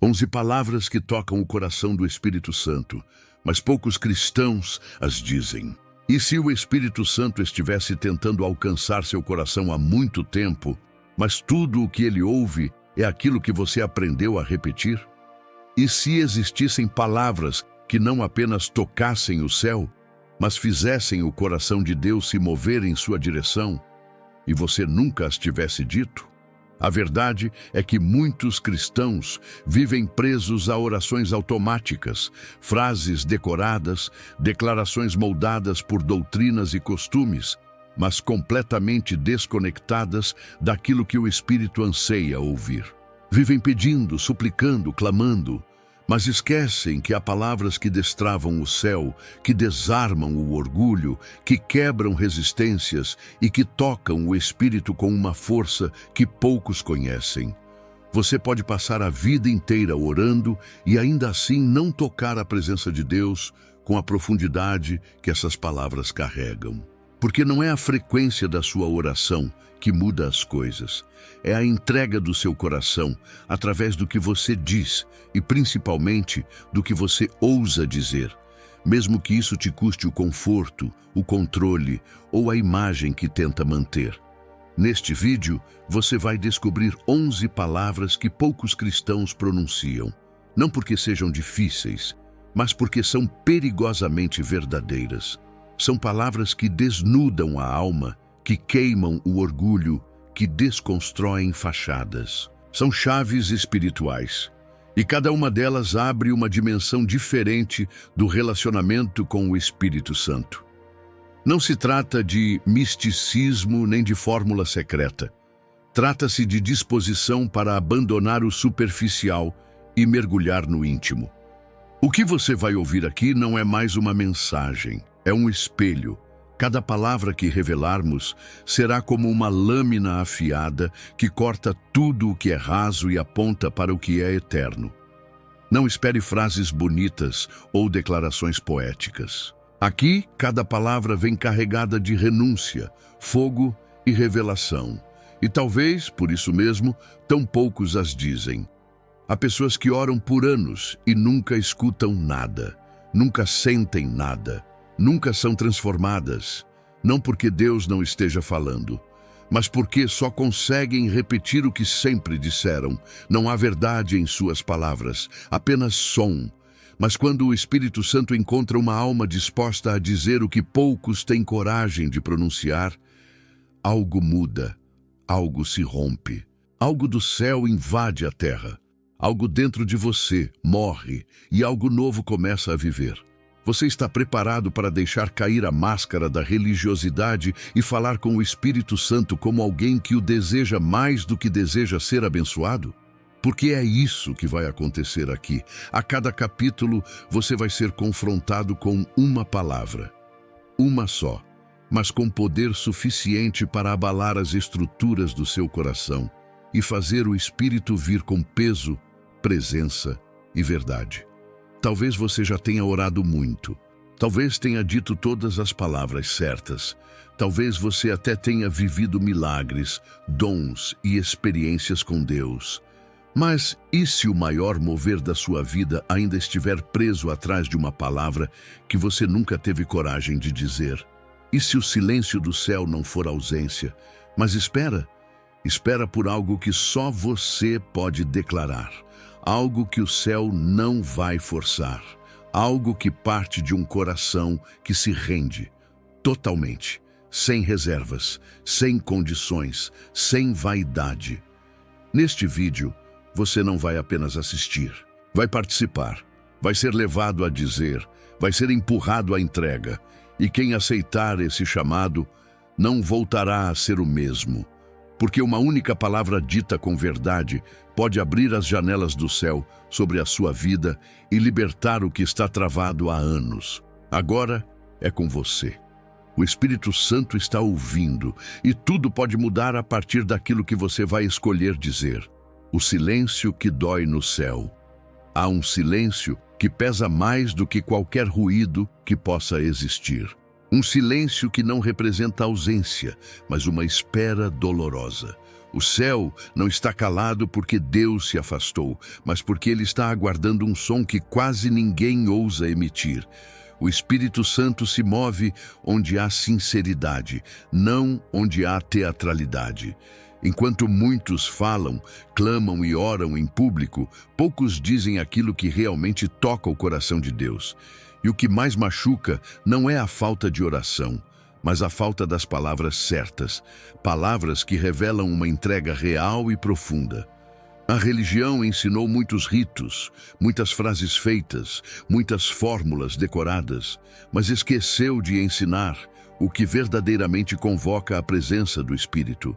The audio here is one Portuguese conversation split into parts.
11 palavras que tocam o coração do Espírito Santo, mas poucos cristãos as dizem. E se o Espírito Santo estivesse tentando alcançar seu coração há muito tempo, mas tudo o que ele ouve é aquilo que você aprendeu a repetir? E se existissem palavras que não apenas tocassem o céu, mas fizessem o coração de Deus se mover em sua direção, e você nunca as tivesse dito? A verdade é que muitos cristãos vivem presos a orações automáticas, frases decoradas, declarações moldadas por doutrinas e costumes, mas completamente desconectadas daquilo que o Espírito anseia ouvir. Vivem pedindo, suplicando, clamando, mas esquecem que há palavras que destravam o céu, que desarmam o orgulho, que quebram resistências e que tocam o espírito com uma força que poucos conhecem. Você pode passar a vida inteira orando e ainda assim não tocar a presença de Deus com a profundidade que essas palavras carregam. Porque não é a frequência da sua oração que muda as coisas. É a entrega do seu coração através do que você diz e principalmente do que você ousa dizer, mesmo que isso te custe o conforto, o controle ou a imagem que tenta manter. Neste vídeo, você vai descobrir 11 palavras que poucos cristãos pronunciam, não porque sejam difíceis, mas porque são perigosamente verdadeiras. São palavras que desnudam a alma, que queimam o orgulho, que desconstroem fachadas. São chaves espirituais, e cada uma delas abre uma dimensão diferente do relacionamento com o Espírito Santo. Não se trata de misticismo nem de fórmula secreta. Trata-se de disposição para abandonar o superficial e mergulhar no íntimo. O que você vai ouvir aqui não é mais uma mensagem, é um espelho. Cada palavra que revelarmos será como uma lâmina afiada que corta tudo o que é raso e aponta para o que é eterno. Não espere frases bonitas ou declarações poéticas. Aqui, cada palavra vem carregada de renúncia, fogo e revelação. E talvez, por isso mesmo, tão poucos as dizem. Há pessoas que oram por anos e nunca escutam nada, nunca sentem nada. Nunca são transformadas, não porque Deus não esteja falando, mas porque só conseguem repetir o que sempre disseram. Não há verdade em suas palavras, apenas som. Mas quando o Espírito Santo encontra uma alma disposta a dizer o que poucos têm coragem de pronunciar, algo muda, algo se rompe, algo do céu invade a terra, algo dentro de você morre e algo novo começa a viver. Você está preparado para deixar cair a máscara da religiosidade e falar com o Espírito Santo como alguém que o deseja mais do que deseja ser abençoado? Porque é isso que vai acontecer aqui. A cada capítulo, você vai ser confrontado com uma palavra. Uma só, mas com poder suficiente para abalar as estruturas do seu coração e fazer o Espírito vir com peso, presença e verdade. Talvez você já tenha orado muito. Talvez tenha dito todas as palavras certas. Talvez você até tenha vivido milagres, dons e experiências com Deus. Mas e se o maior mover da sua vida ainda estiver preso atrás de uma palavra que você nunca teve coragem de dizer? E se o silêncio do céu não for ausência? Mas espera por algo que só você pode declarar. Algo que o céu não vai forçar. Algo que parte de um coração que se rende totalmente, sem reservas, sem condições, sem vaidade. Neste vídeo, você não vai apenas assistir, vai participar, vai ser levado a dizer, vai ser empurrado à entrega. E quem aceitar esse chamado não voltará a ser o mesmo. Porque uma única palavra dita com verdade pode abrir as janelas do céu sobre a sua vida e libertar o que está travado há anos. Agora é com você. O Espírito Santo está ouvindo e tudo pode mudar a partir daquilo que você vai escolher dizer. O silêncio que dói no céu. Há um silêncio que pesa mais do que qualquer ruído que possa existir. Um silêncio que não representa ausência, mas uma espera dolorosa. O céu não está calado porque Deus se afastou, mas porque ele está aguardando um som que quase ninguém ousa emitir. O Espírito Santo se move onde há sinceridade, não onde há teatralidade. Enquanto muitos falam, clamam e oram em público, poucos dizem aquilo que realmente toca o coração de Deus. E o que mais machuca não é a falta de oração, mas a falta das palavras certas, palavras que revelam uma entrega real e profunda. A religião ensinou muitos ritos, muitas frases feitas, muitas fórmulas decoradas, mas esqueceu de ensinar o que verdadeiramente convoca a presença do Espírito.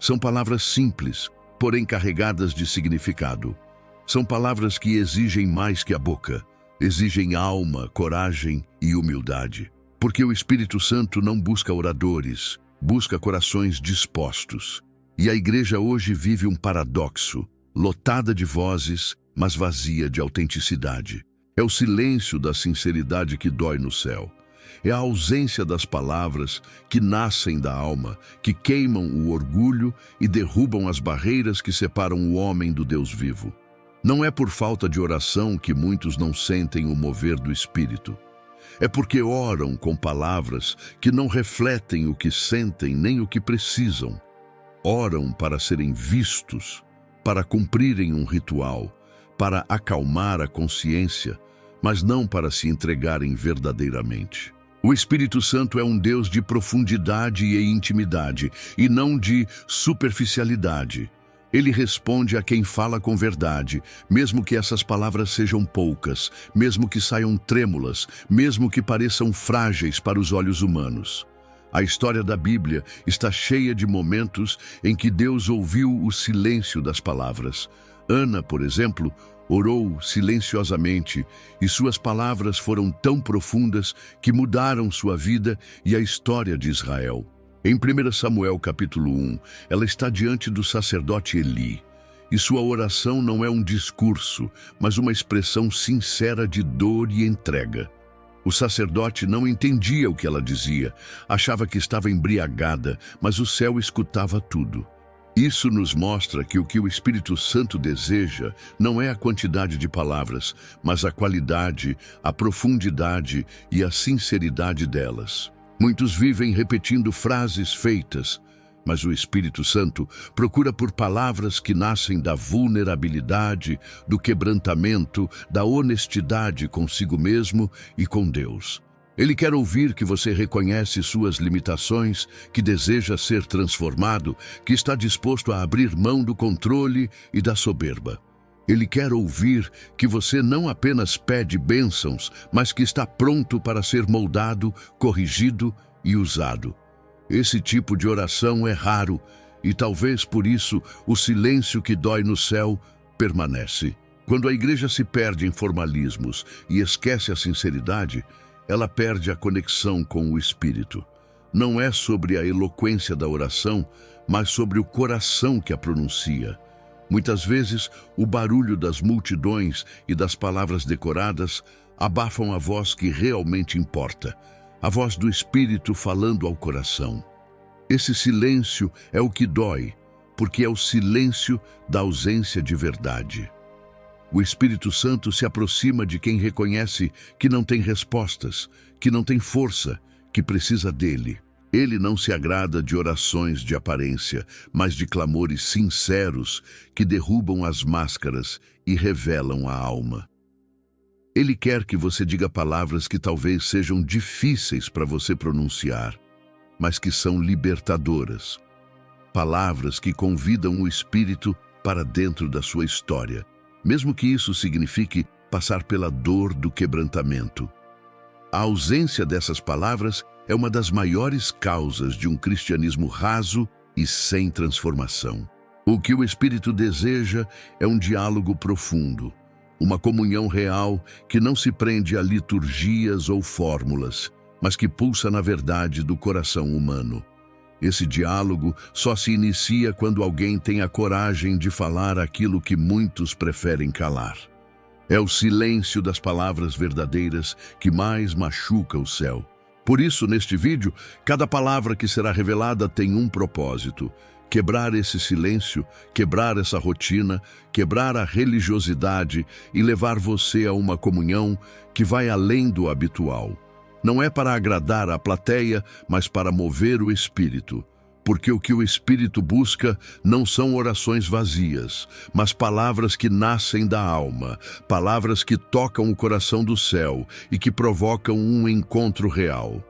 São palavras simples, porém carregadas de significado. São palavras que exigem mais que a boca, exigem alma, coragem e humildade. Porque o Espírito Santo não busca oradores, busca corações dispostos. E a igreja hoje vive um paradoxo, lotada de vozes, mas vazia de autenticidade. É o silêncio da sinceridade que dói no céu. É a ausência das palavras que nascem da alma, que queimam o orgulho e derrubam as barreiras que separam o homem do Deus vivo. Não é por falta de oração que muitos não sentem o mover do Espírito. É porque oram com palavras que não refletem o que sentem nem o que precisam. Oram para serem vistos, para cumprirem um ritual, para acalmar a consciência, mas não para se entregarem verdadeiramente. O Espírito Santo é um Deus de profundidade e intimidade, e não de superficialidade. Ele responde a quem fala com verdade, mesmo que essas palavras sejam poucas, mesmo que saiam trêmulas, mesmo que pareçam frágeis para os olhos humanos. A história da Bíblia está cheia de momentos em que Deus ouviu o silêncio das palavras. Ana, por exemplo, orou silenciosamente e suas palavras foram tão profundas que mudaram sua vida e a história de Israel. Em 1 Samuel capítulo 1, ela está diante do sacerdote Eli, e sua oração não é um discurso, mas uma expressão sincera de dor e entrega. O sacerdote não entendia o que ela dizia, achava que estava embriagada, mas o céu escutava tudo. Isso nos mostra que o que o Espírito Santo deseja não é a quantidade de palavras, mas a qualidade, a profundidade e a sinceridade delas. Muitos vivem repetindo frases feitas, mas o Espírito Santo procura por palavras que nascem da vulnerabilidade, do quebrantamento, da honestidade consigo mesmo e com Deus. Ele quer ouvir que você reconhece suas limitações, que deseja ser transformado, que está disposto a abrir mão do controle e da soberba. Ele quer ouvir que você não apenas pede bênçãos, mas que está pronto para ser moldado, corrigido e usado. Esse tipo de oração é raro e talvez por isso o silêncio que dói no céu permanece. Quando a igreja se perde em formalismos e esquece a sinceridade, ela perde a conexão com o Espírito. Não é sobre a eloquência da oração, mas sobre o coração que a pronuncia. Muitas vezes, o barulho das multidões e das palavras decoradas abafam a voz que realmente importa, a voz do Espírito falando ao coração. Esse silêncio é o que dói, porque é o silêncio da ausência de verdade. O Espírito Santo se aproxima de quem reconhece que não tem respostas, que não tem força, que precisa dele. Ele não se agrada de orações de aparência, mas de clamores sinceros que derrubam as máscaras e revelam a alma. Ele quer que você diga palavras que talvez sejam difíceis para você pronunciar, mas que são libertadoras. Palavras que convidam o Espírito para dentro da sua história, mesmo que isso signifique passar pela dor do quebrantamento. A ausência dessas palavras é uma das maiores causas de um cristianismo raso e sem transformação. O que o Espírito deseja é um diálogo profundo, uma comunhão real que não se prende a liturgias ou fórmulas, mas que pulsa na verdade do coração humano. Esse diálogo só se inicia quando alguém tem a coragem de falar aquilo que muitos preferem calar. É o silêncio das palavras verdadeiras que mais machuca o céu. Por isso, neste vídeo, cada palavra que será revelada tem um propósito: Quebrar esse silêncio, quebrar essa rotina, quebrar a religiosidade e levar você a uma comunhão que vai além do habitual. Não é para agradar a plateia, mas para mover o espírito. Porque o que o Espírito busca não são orações vazias, mas palavras que nascem da alma, palavras que tocam o coração do céu e que provocam um encontro real.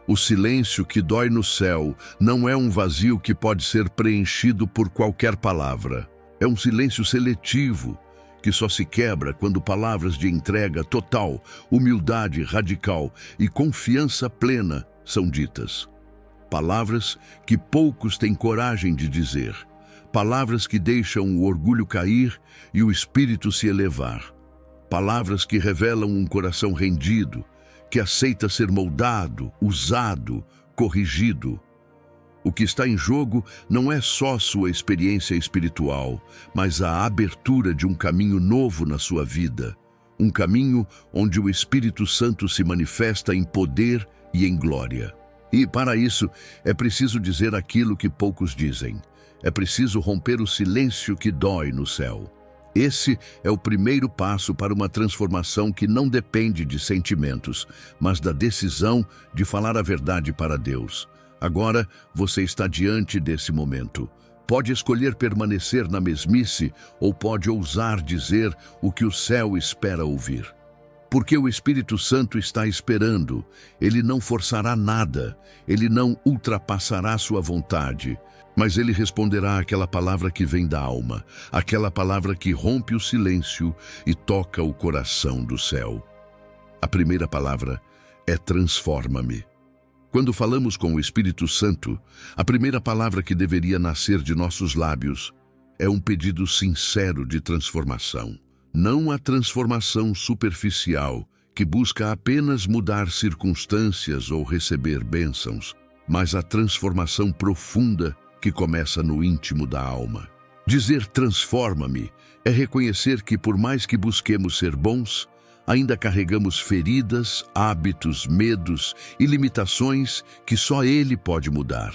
O silêncio que dói no céu não é um vazio que pode ser preenchido por qualquer palavra. É um silêncio seletivo, que só se quebra quando palavras de entrega total, humildade radical e confiança plena são ditas. Palavras que poucos têm coragem de dizer. Palavras que deixam o orgulho cair e o espírito se elevar. Palavras que revelam um coração rendido, que aceita ser moldado, usado, corrigido. O que está em jogo não é só sua experiência espiritual, mas a abertura de um caminho novo na sua vida. Um caminho onde o Espírito Santo se manifesta em poder e em glória. E, para isso, é preciso dizer aquilo que poucos dizem. É preciso romper o silêncio que dói no céu. Esse é o primeiro passo para uma transformação que não depende de sentimentos, mas da decisão de falar a verdade para Deus. Agora, você está diante desse momento. Pode escolher permanecer na mesmice ou pode ousar dizer o que o céu espera ouvir. Porque o Espírito Santo está esperando, ele não forçará nada, ele não ultrapassará sua vontade, mas ele responderá àquela palavra que vem da alma, aquela palavra que rompe o silêncio e toca o coração do céu. A primeira palavra é transforma-me. Quando falamos com o Espírito Santo, a primeira palavra que deveria nascer de nossos lábios é um pedido sincero de transformação. Não a transformação superficial, que busca apenas mudar circunstâncias ou receber bênçãos, mas a transformação profunda que começa no íntimo da alma. Dizer transforma-me é reconhecer que, por mais que busquemos ser bons, ainda carregamos feridas, hábitos, medos e limitações que só Ele pode mudar.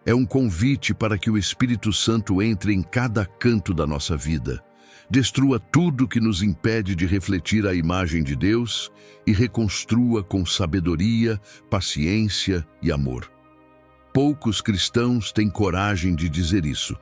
É um convite para que o Espírito Santo entre em cada canto da nossa vida, destrua tudo que nos impede de refletir a imagem de Deus e reconstrua com sabedoria, paciência e amor. Poucos cristãos têm coragem de dizer isso.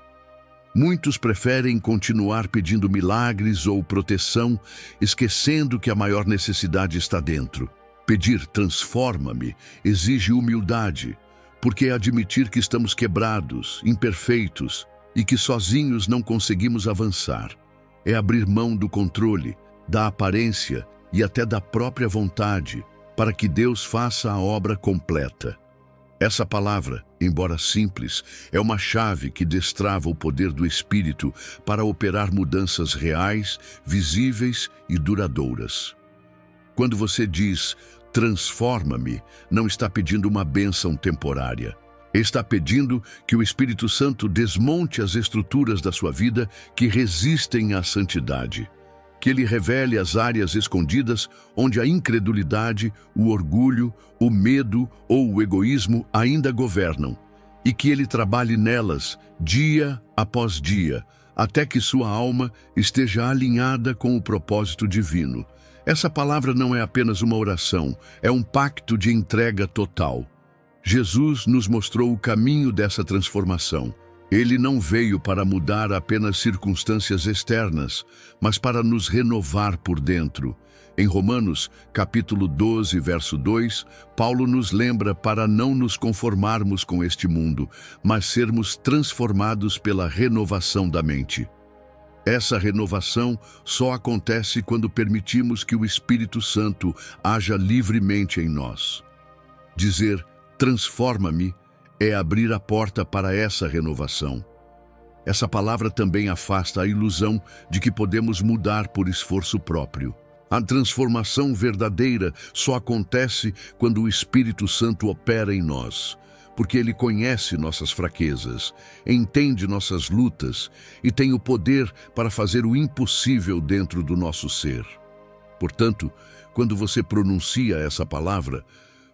Muitos preferem continuar pedindo milagres ou proteção, esquecendo que a maior necessidade está dentro. Pedir transforma-me exige humildade, porque é admitir que estamos quebrados, imperfeitos e que sozinhos não conseguimos avançar. É abrir mão do controle, da aparência e até da própria vontade, para que Deus faça a obra completa. Essa palavra, embora simples, é uma chave que destrava o poder do Espírito para operar mudanças reais, visíveis e duradouras. Quando você diz, transforma-me, não está pedindo uma bênção temporária. Está pedindo que o Espírito Santo desmonte as estruturas da sua vida que resistem à santidade. Que Ele revele as áreas escondidas onde a incredulidade, o orgulho, o medo ou o egoísmo ainda governam. E que Ele trabalhe nelas, dia após dia, até que sua alma esteja alinhada com o propósito divino. Essa palavra não é apenas uma oração, é um pacto de entrega total. Jesus nos mostrou o caminho dessa transformação. Ele não veio para mudar apenas circunstâncias externas, mas para nos renovar por dentro. Em Romanos, capítulo 12, verso 2, Paulo nos lembra para não nos conformarmos com este mundo, mas sermos transformados pela renovação da mente. Essa renovação só acontece quando permitimos que o Espírito Santo haja livremente em nós. Dizer transforma-me é abrir a porta para essa renovação. Essa palavra também afasta a ilusão de que podemos mudar por esforço próprio. A transformação verdadeira só acontece quando o Espírito Santo opera em nós, porque Ele conhece nossas fraquezas, entende nossas lutas e tem o poder para fazer o impossível dentro do nosso ser. Portanto, quando você pronuncia essa palavra,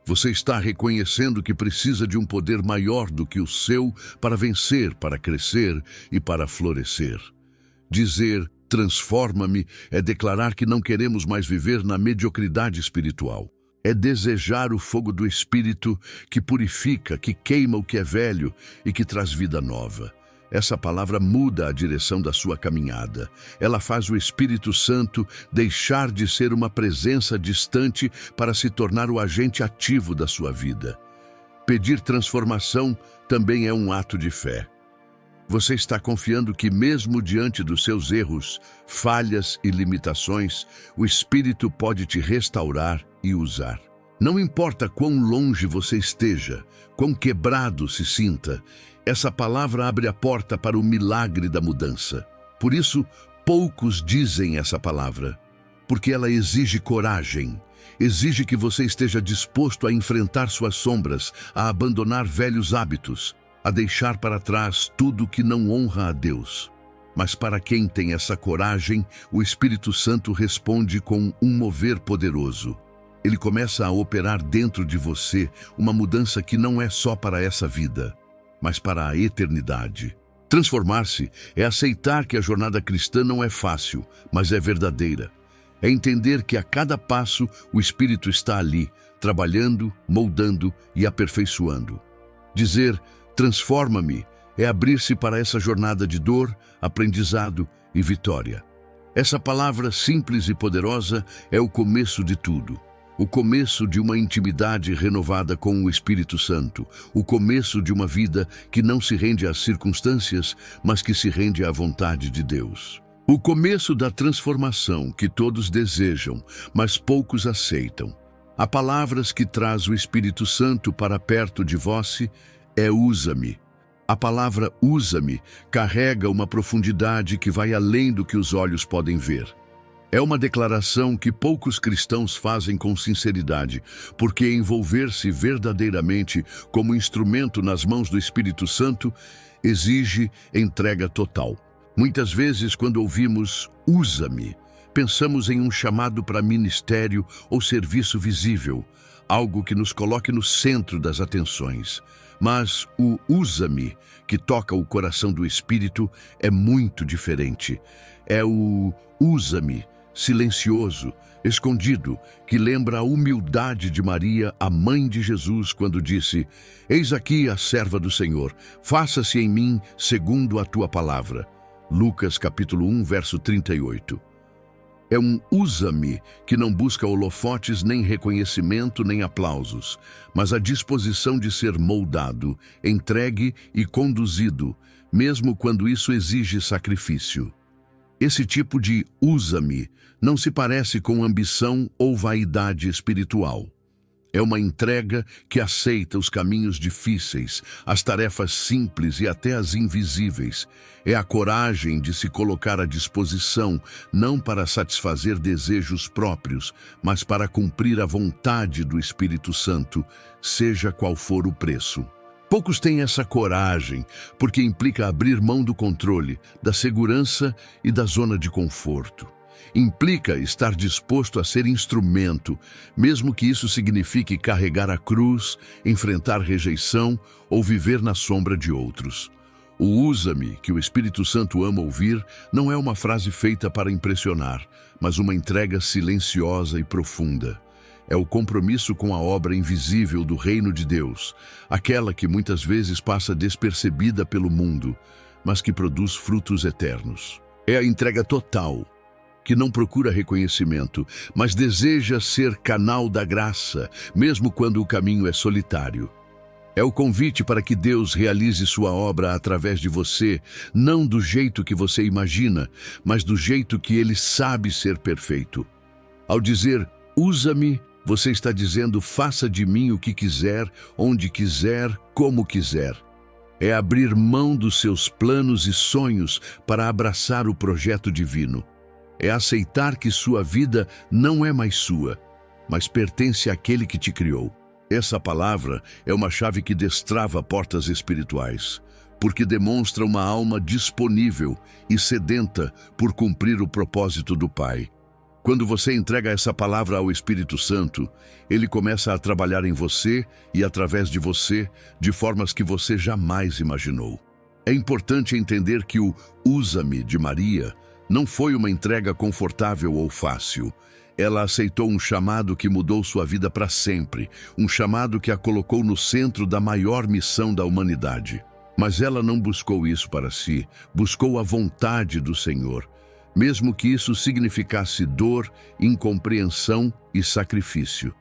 Você está reconhecendo que precisa de um poder maior do que o seu para vencer, para crescer e para florescer. Dizer "transforma-me" é declarar que não queremos mais viver na mediocridade espiritual. É desejar o fogo do Espírito que purifica, que queima o que é velho e que traz vida nova. Essa palavra muda a direção da sua caminhada. Ela faz o Espírito Santo deixar de ser uma presença distante para se tornar o agente ativo da sua vida. Pedir transformação também é um ato de fé. Você está confiando que, mesmo diante dos seus erros, falhas e limitações, o Espírito pode te restaurar e usar. Não importa quão longe você esteja, quão quebrado se sinta, essa palavra abre a porta para o milagre da mudança. Por isso, poucos dizem essa palavra, porque ela exige coragem, exige que você esteja disposto a enfrentar suas sombras, a abandonar velhos hábitos, a deixar para trás tudo que não honra a Deus. Mas para quem tem essa coragem, o Espírito Santo responde com um mover poderoso. Ele começa a operar dentro de você uma mudança que não é só para essa vida, mas para a eternidade. Transformar-se é aceitar que a jornada cristã não é fácil, mas é verdadeira. É entender que a cada passo o Espírito está ali, trabalhando, moldando e aperfeiçoando. Dizer "transforma-me" é abrir-se para essa jornada de dor, aprendizado e vitória. Essa palavra simples e poderosa é o começo de tudo. O começo de uma intimidade renovada com o Espírito Santo. O começo de uma vida que não se rende às circunstâncias, mas que se rende à vontade de Deus. O começo da transformação que todos desejam, mas poucos aceitam. Há palavras que traz o Espírito Santo para perto de vós é "usa-me". A palavra "usa-me" carrega uma profundidade que vai além do que os olhos podem ver. É uma declaração que poucos cristãos fazem com sinceridade, porque envolver-se verdadeiramente como instrumento nas mãos do Espírito Santo exige entrega total. Muitas vezes, quando ouvimos "usa-me", pensamos em um chamado para ministério ou serviço visível, algo que nos coloque no centro das atenções. Mas o "usa-me", que toca o coração do Espírito, é muito diferente. É o "usa-me" silencioso, escondido, que lembra a humildade de Maria, a mãe de Jesus, quando disse: "Eis aqui a serva do Senhor, faça-se em mim segundo a tua palavra." Lucas capítulo 1, verso 38. É um "usa-me" que não busca holofotes, nem reconhecimento, nem aplausos, mas a disposição de ser moldado, entregue e conduzido, mesmo quando isso exige sacrifício. Esse tipo de "usa-me" não se parece com ambição ou vaidade espiritual. É uma entrega que aceita os caminhos difíceis, as tarefas simples e até as invisíveis. É a coragem de se colocar à disposição, não para satisfazer desejos próprios, mas para cumprir a vontade do Espírito Santo, seja qual for o preço. Poucos têm essa coragem, porque implica abrir mão do controle, da segurança e da zona de conforto. Implica estar disposto a ser instrumento, mesmo que isso signifique carregar a cruz, enfrentar rejeição ou viver na sombra de outros. O "usa-me", que o Espírito Santo ama ouvir, não é uma frase feita para impressionar, mas uma entrega silenciosa e profunda. É o compromisso com a obra invisível do reino de Deus, aquela que muitas vezes passa despercebida pelo mundo, mas que produz frutos eternos. É a entrega total, que não procura reconhecimento, mas deseja ser canal da graça, mesmo quando o caminho é solitário. É o convite para que Deus realize sua obra através de você, não do jeito que você imagina, mas do jeito que Ele sabe ser perfeito. Ao dizer "usa-me", você está dizendo "faça de mim o que quiser, onde quiser, como quiser." É abrir mão dos seus planos e sonhos para abraçar o projeto divino. É aceitar que sua vida não é mais sua, mas pertence àquele que te criou. Essa palavra é uma chave que destrava portas espirituais, porque demonstra uma alma disponível e sedenta por cumprir o propósito do Pai. Quando você entrega essa palavra ao Espírito Santo, ele começa a trabalhar em você e através de você de formas que você jamais imaginou. É importante entender que o "usa-me" de Maria não foi uma entrega confortável ou fácil. Ela aceitou um chamado que mudou sua vida para sempre, um chamado que a colocou no centro da maior missão da humanidade. Mas ela não buscou isso para si, buscou a vontade do Senhor, mesmo que isso significasse dor, incompreensão e sacrifício.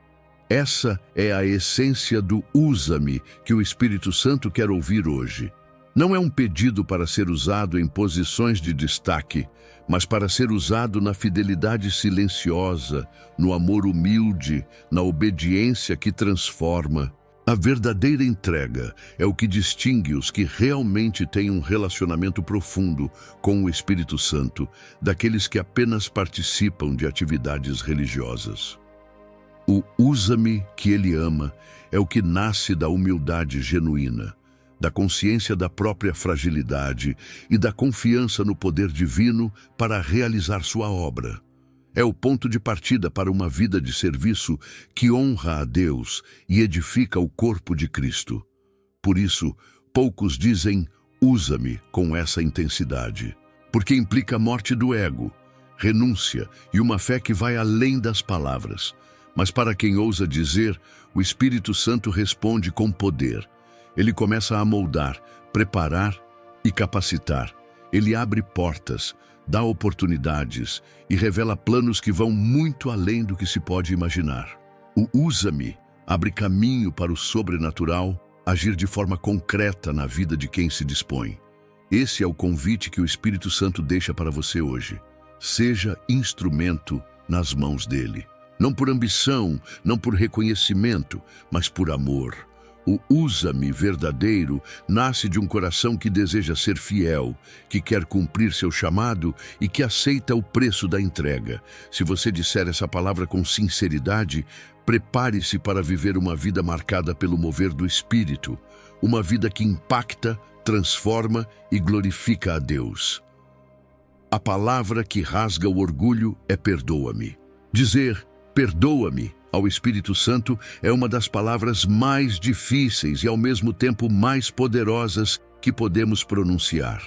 Essa é a essência do "usa-me" que o Espírito Santo quer ouvir hoje. Não é um pedido para ser usado em posições de destaque, mas para ser usado na fidelidade silenciosa, no amor humilde, na obediência que transforma. A verdadeira entrega é o que distingue os que realmente têm um relacionamento profundo com o Espírito Santo daqueles que apenas participam de atividades religiosas. O "usa-me" que ele ama é o que nasce da humildade genuína, da consciência da própria fragilidade e da confiança no poder divino para realizar sua obra. É o ponto de partida para uma vida de serviço que honra a Deus e edifica o corpo de Cristo. Por isso, poucos dizem "usa-me" com essa intensidade, porque implica a morte do ego, renúncia e uma fé que vai além das palavras. Mas para quem ousa dizer, o Espírito Santo responde com poder. Ele começa a moldar, preparar e capacitar. Ele abre portas, dá oportunidades e revela planos que vão muito além do que se pode imaginar. O "usa-me" abre caminho para o sobrenatural agir de forma concreta na vida de quem se dispõe. Esse é o convite que o Espírito Santo deixa para você hoje. Seja instrumento nas mãos dele. Não por ambição, não por reconhecimento, mas por amor. O "usa-me" verdadeiro nasce de um coração que deseja ser fiel, que quer cumprir seu chamado e que aceita o preço da entrega. Se você disser essa palavra com sinceridade, prepare-se para viver uma vida marcada pelo mover do Espírito, uma vida que impacta, transforma e glorifica a Deus. A palavra que rasga o orgulho é "perdoa-me". Dizer "perdoa-me" ao Espírito Santo é uma das palavras mais difíceis e ao mesmo tempo mais poderosas que podemos pronunciar.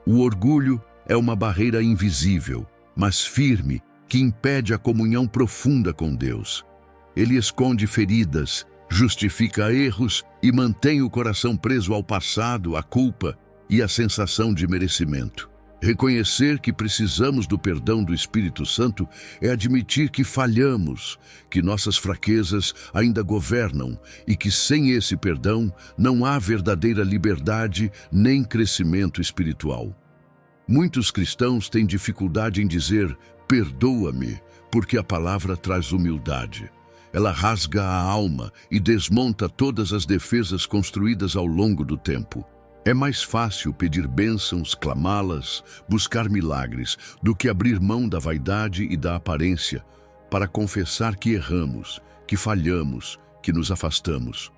O orgulho é uma barreira invisível, mas firme, que impede a comunhão profunda com Deus. Ele esconde feridas, justifica erros e mantém o coração preso ao passado, à culpa e à sensação de merecimento. Reconhecer que precisamos do perdão do Espírito Santo é admitir que falhamos, que nossas fraquezas ainda governam e que sem esse perdão não há verdadeira liberdade nem crescimento espiritual. Muitos cristãos têm dificuldade em dizer "perdoa-me", porque a palavra traz humildade. Ela rasga a alma e desmonta todas as defesas construídas ao longo do tempo. É mais fácil pedir bênçãos, clamá-las, buscar milagres, do que abrir mão da vaidade e da aparência para confessar que erramos, que falhamos, que nos afastamos.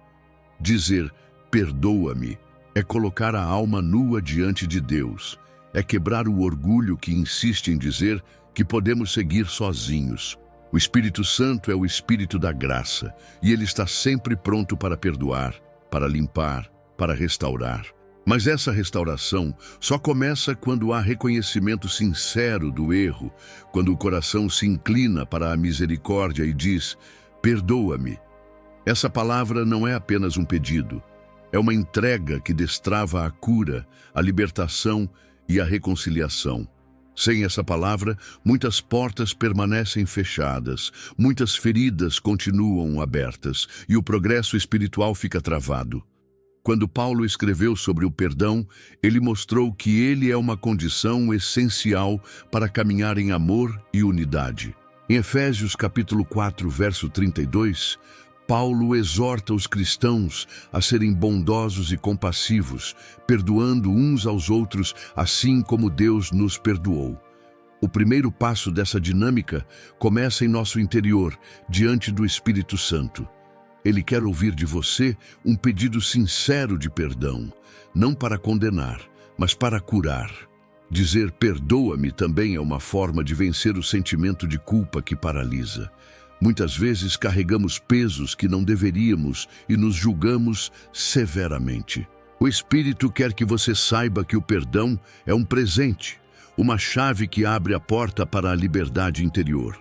Dizer "perdoa-me" é colocar a alma nua diante de Deus, é quebrar o orgulho que insiste em dizer que podemos seguir sozinhos. O Espírito Santo é o Espírito da graça e ele está sempre pronto para perdoar, para limpar, para restaurar. Mas essa restauração só começa quando há reconhecimento sincero do erro, quando o coração se inclina para a misericórdia e diz "perdoa-me". Essa palavra não é apenas um pedido, é uma entrega que destrava a cura, a libertação e a reconciliação. Sem essa palavra, muitas portas permanecem fechadas, muitas feridas continuam abertas e o progresso espiritual fica travado. Quando Paulo escreveu sobre o perdão, ele mostrou que ele é uma condição essencial para caminhar em amor e unidade. Em Efésios capítulo 4, verso 32, Paulo exorta os cristãos a serem bondosos e compassivos, perdoando uns aos outros, assim como Deus nos perdoou. O primeiro passo dessa dinâmica começa em nosso interior, diante do Espírito Santo. Ele quer ouvir de você um pedido sincero de perdão, não para condenar, mas para curar. Dizer perdoa-me também é uma forma de vencer o sentimento de culpa que paralisa. Muitas vezes carregamos pesos que não deveríamos e nos julgamos severamente. O Espírito quer que você saiba que o perdão é um presente, uma chave que abre a porta para a liberdade interior.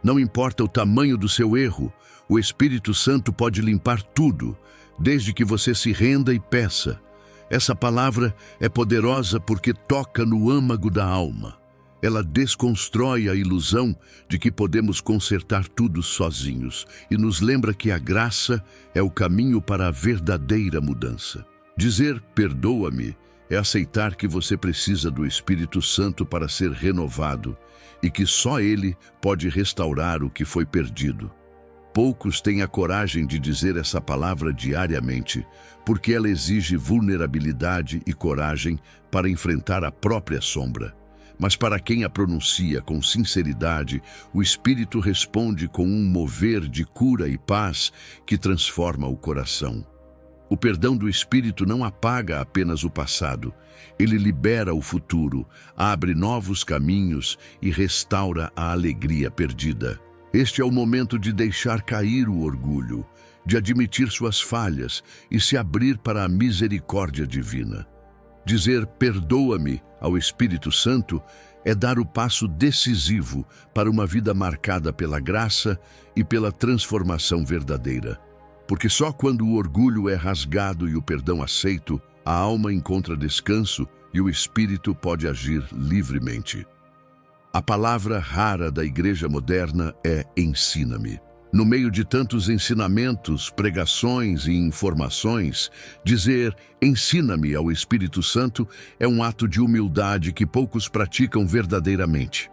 Não importa o tamanho do seu erro, o Espírito Santo pode limpar tudo, desde que você se renda e peça. Essa palavra é poderosa porque toca no âmago da alma. Ela desconstrói a ilusão de que podemos consertar tudo sozinhos e nos lembra que a graça é o caminho para a verdadeira mudança. Dizer perdoa-me é aceitar que você precisa do Espírito Santo para ser renovado e que só Ele pode restaurar o que foi perdido. Poucos têm a coragem de dizer essa palavra diariamente, porque ela exige vulnerabilidade e coragem para enfrentar a própria sombra. Mas para quem a pronuncia com sinceridade, o Espírito responde com um mover de cura e paz que transforma o coração. O perdão do Espírito não apaga apenas o passado. Ele libera o futuro, abre novos caminhos e restaura a alegria perdida. Este é o momento de deixar cair o orgulho, de admitir suas falhas e se abrir para a misericórdia divina. Dizer perdoa-me ao Espírito Santo é dar o passo decisivo para uma vida marcada pela graça e pela transformação verdadeira. Porque só quando o orgulho é rasgado e o perdão aceito, a alma encontra descanso e o Espírito pode agir livremente. A palavra rara da igreja moderna é ensina-me. No meio de tantos ensinamentos, pregações e informações, dizer ensina-me ao Espírito Santo é um ato de humildade que poucos praticam verdadeiramente.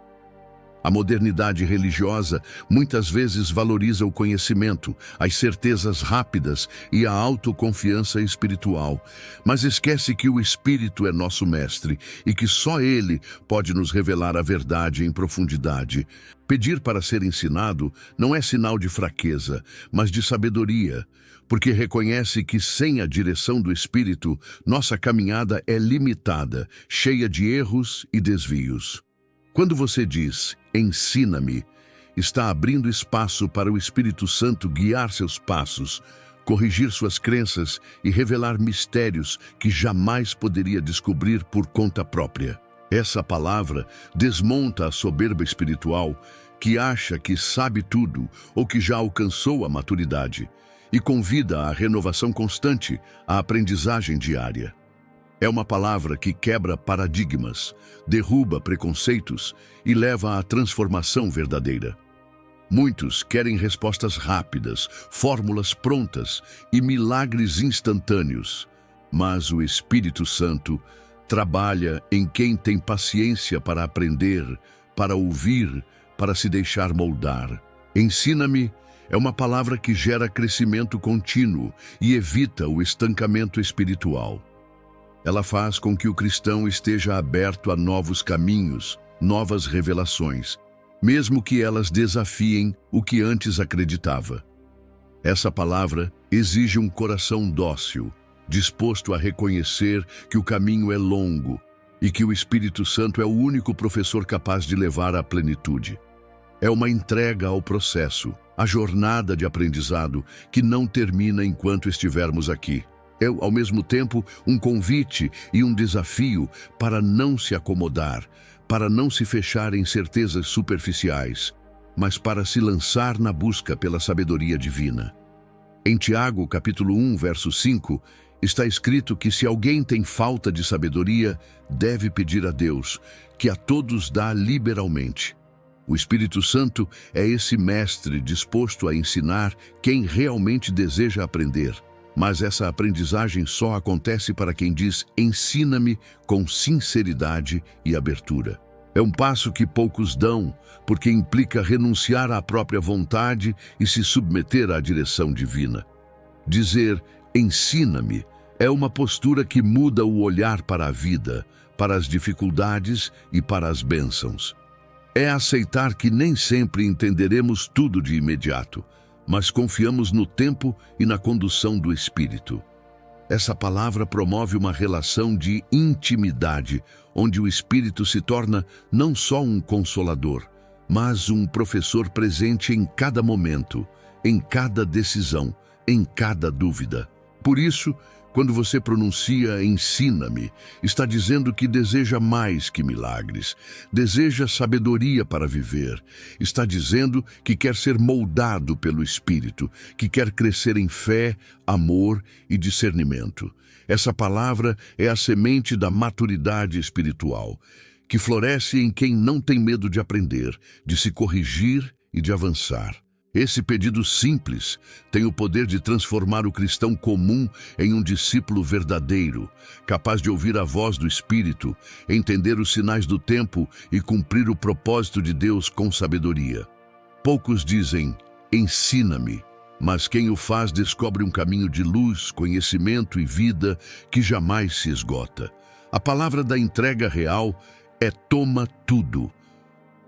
A modernidade religiosa muitas vezes valoriza o conhecimento, as certezas rápidas e a autoconfiança espiritual, mas esquece que o Espírito é nosso mestre e que só Ele pode nos revelar a verdade em profundidade. Pedir para ser ensinado não é sinal de fraqueza, mas de sabedoria, porque reconhece que sem a direção do Espírito, nossa caminhada é limitada, cheia de erros e desvios. Quando você diz, ensina-me, está abrindo espaço para o Espírito Santo guiar seus passos, corrigir suas crenças e revelar mistérios que jamais poderia descobrir por conta própria. Essa palavra desmonta a soberba espiritual que acha que sabe tudo ou que já alcançou a maturidade e convida à renovação constante, à aprendizagem diária. É uma palavra que quebra paradigmas, derruba preconceitos e leva à transformação verdadeira. Muitos querem respostas rápidas, fórmulas prontas e milagres instantâneos, mas o Espírito Santo trabalha em quem tem paciência para aprender, para ouvir, para se deixar moldar. Ensina-me é uma palavra que gera crescimento contínuo e evita o estancamento espiritual. Ela faz com que o cristão esteja aberto a novos caminhos, novas revelações, mesmo que elas desafiem o que antes acreditava. Essa palavra exige um coração dócil, disposto a reconhecer que o caminho é longo e que o Espírito Santo é o único professor capaz de levar à plenitude. É uma entrega ao processo, à jornada de aprendizado que não termina enquanto estivermos aqui. É, ao mesmo tempo, um convite e um desafio para não se acomodar, para não se fechar em certezas superficiais, mas para se lançar na busca pela sabedoria divina. Em Tiago, capítulo 1, verso 5, está escrito que se alguém tem falta de sabedoria, deve pedir a Deus, que a todos dá liberalmente. O Espírito Santo é esse mestre disposto a ensinar quem realmente deseja aprender. Mas essa aprendizagem só acontece para quem diz ensina-me com sinceridade e abertura. É um passo que poucos dão, porque implica renunciar à própria vontade e se submeter à direção divina. Dizer ensina-me é uma postura que muda o olhar para a vida, para as dificuldades e para as bênçãos. É aceitar que nem sempre entenderemos tudo de imediato, mas confiamos no tempo e na condução do Espírito. Essa palavra promove uma relação de intimidade, onde o Espírito se torna não só um consolador, mas um professor presente em cada momento, em cada decisão, em cada dúvida. Por isso, quando você pronuncia "ensina-me", está dizendo que deseja mais que milagres, deseja sabedoria para viver, está dizendo que quer ser moldado pelo Espírito, que quer crescer em fé, amor e discernimento. Essa palavra é a semente da maturidade espiritual, que floresce em quem não tem medo de aprender, de se corrigir e de avançar. Esse pedido simples tem o poder de transformar o cristão comum em um discípulo verdadeiro, capaz de ouvir a voz do Espírito, entender os sinais do tempo e cumprir o propósito de Deus com sabedoria. Poucos dizem, "ensina-me", mas quem o faz descobre um caminho de luz, conhecimento e vida que jamais se esgota. A palavra da entrega real é "toma tudo".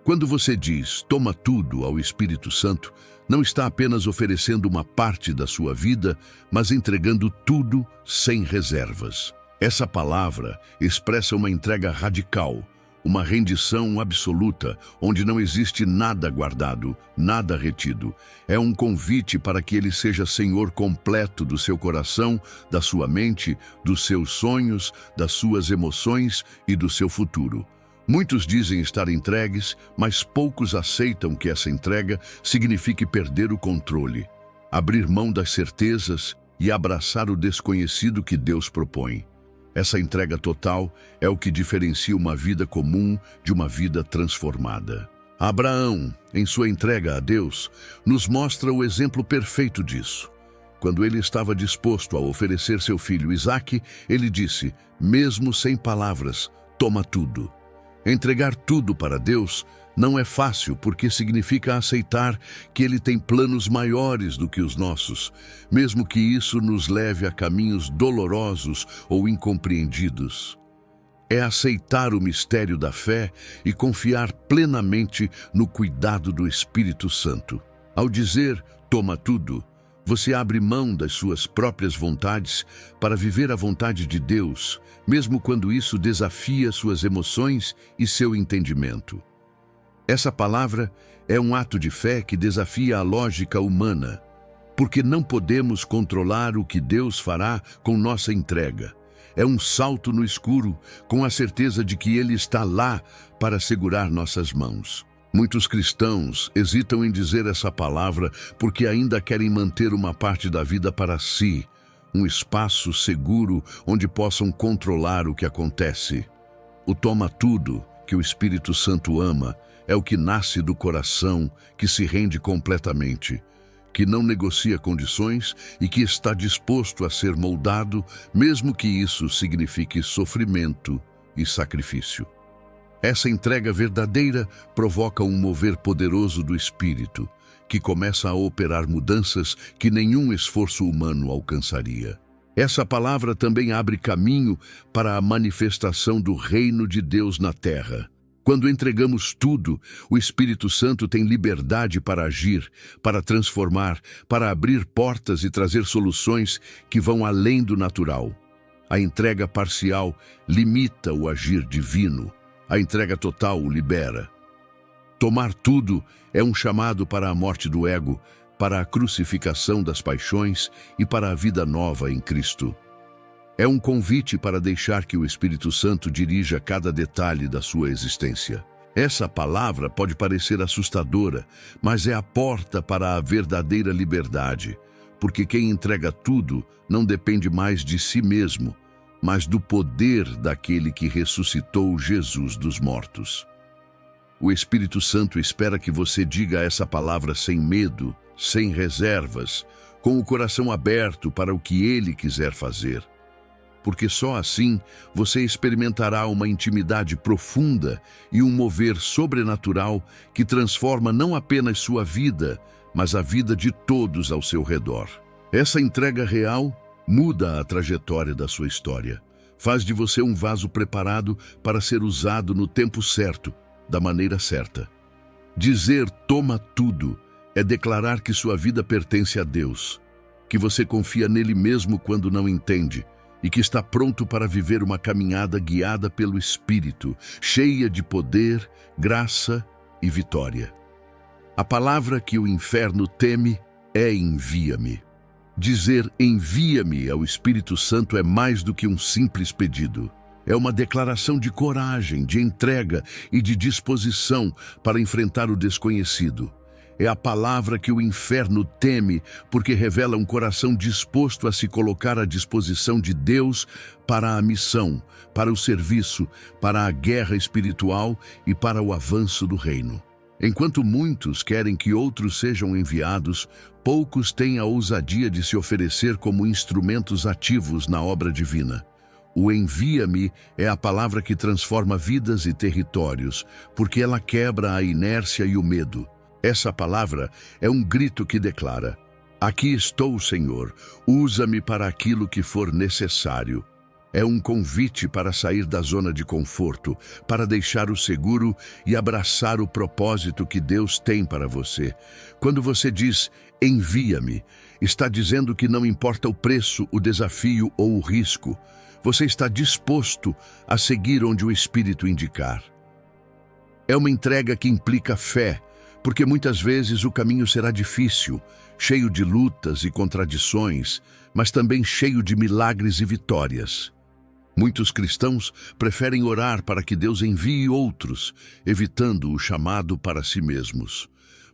Quando você diz "toma tudo" ao Espírito Santo, não está apenas oferecendo uma parte da sua vida, mas entregando tudo sem reservas. Essa palavra expressa uma entrega radical, uma rendição absoluta, onde não existe nada guardado, nada retido. É um convite para que Ele seja Senhor completo do seu coração, da sua mente, dos seus sonhos, das suas emoções e do seu futuro. Muitos dizem estar entregues, mas poucos aceitam que essa entrega signifique perder o controle, abrir mão das certezas e abraçar o desconhecido que Deus propõe. Essa entrega total é o que diferencia uma vida comum de uma vida transformada. Abraão, em sua entrega a Deus, nos mostra o exemplo perfeito disso. Quando ele estava disposto a oferecer seu filho Isaque, ele disse, mesmo sem palavras, "toma tudo". Entregar tudo para Deus não é fácil porque significa aceitar que Ele tem planos maiores do que os nossos, mesmo que isso nos leve a caminhos dolorosos ou incompreendidos. É aceitar o mistério da fé e confiar plenamente no cuidado do Espírito Santo. Ao dizer "toma tudo", você abre mão das suas próprias vontades para viver a vontade de Deus, mesmo quando isso desafia suas emoções e seu entendimento. Essa palavra é um ato de fé que desafia a lógica humana, porque não podemos controlar o que Deus fará com nossa entrega. É um salto no escuro, com a certeza de que Ele está lá para segurar nossas mãos. Muitos cristãos hesitam em dizer essa palavra porque ainda querem manter uma parte da vida para si, um espaço seguro onde possam controlar o que acontece. O "toma tudo", que o Espírito Santo ama, é o que nasce do coração, que se rende completamente, que não negocia condições e que está disposto a ser moldado, mesmo que isso signifique sofrimento e sacrifício. Essa entrega verdadeira provoca um mover poderoso do Espírito, que começa a operar mudanças que nenhum esforço humano alcançaria. Essa palavra também abre caminho para a manifestação do reino de Deus na terra. Quando entregamos tudo, o Espírito Santo tem liberdade para agir, para transformar, para abrir portas e trazer soluções que vão além do natural. A entrega parcial limita o agir divino. A entrega total o libera. Tomar tudo é um chamado para a morte do ego, para a crucificação das paixões e para a vida nova em Cristo. É um convite para deixar que o Espírito Santo dirija cada detalhe da sua existência. Essa palavra pode parecer assustadora, mas é a porta para a verdadeira liberdade, porque quem entrega tudo não depende mais de si mesmo, mas do poder daquele que ressuscitou Jesus dos mortos. O Espírito Santo espera que você diga essa palavra sem medo, sem reservas, com o coração aberto para o que Ele quiser fazer. Porque só assim você experimentará uma intimidade profunda e um mover sobrenatural que transforma não apenas sua vida, mas a vida de todos ao seu redor. Essa entrega real muda a trajetória da sua história. Faz de você um vaso preparado para ser usado no tempo certo, da maneira certa. Dizer "toma tudo" é declarar que sua vida pertence a Deus. que você confia nele mesmo quando não entende e que está pronto para viver uma caminhada guiada pelo Espírito, cheia de poder, graça e vitória. A palavra que o inferno teme é envia-me. Dizer envia-me ao Espírito Santo é mais do que um simples pedido. É uma declaração de coragem, de entrega e de disposição para enfrentar o desconhecido. É a palavra que o inferno teme porque revela um coração disposto a se colocar à disposição de Deus para a missão, para o serviço, para a guerra espiritual e para o avanço do reino. Enquanto muitos querem que outros sejam enviados, poucos têm a ousadia de se oferecer como instrumentos ativos na obra divina. O envia-me é a palavra que transforma vidas e territórios, porque ela quebra a inércia e o medo. Essa palavra é um grito que declara: aqui estou, Senhor, usa-me para aquilo que for necessário. É um convite para sair da zona de conforto, para deixar o seguro e abraçar o propósito que Deus tem para você. Quando você diz, envia-me, está dizendo que não importa o preço, o desafio ou o risco, você está disposto a seguir onde o Espírito indicar. É uma entrega que implica fé, porque muitas vezes o caminho será difícil, cheio de lutas e contradições, mas também cheio de milagres e vitórias. Muitos cristãos preferem orar para que Deus envie outros, evitando o chamado para si mesmos.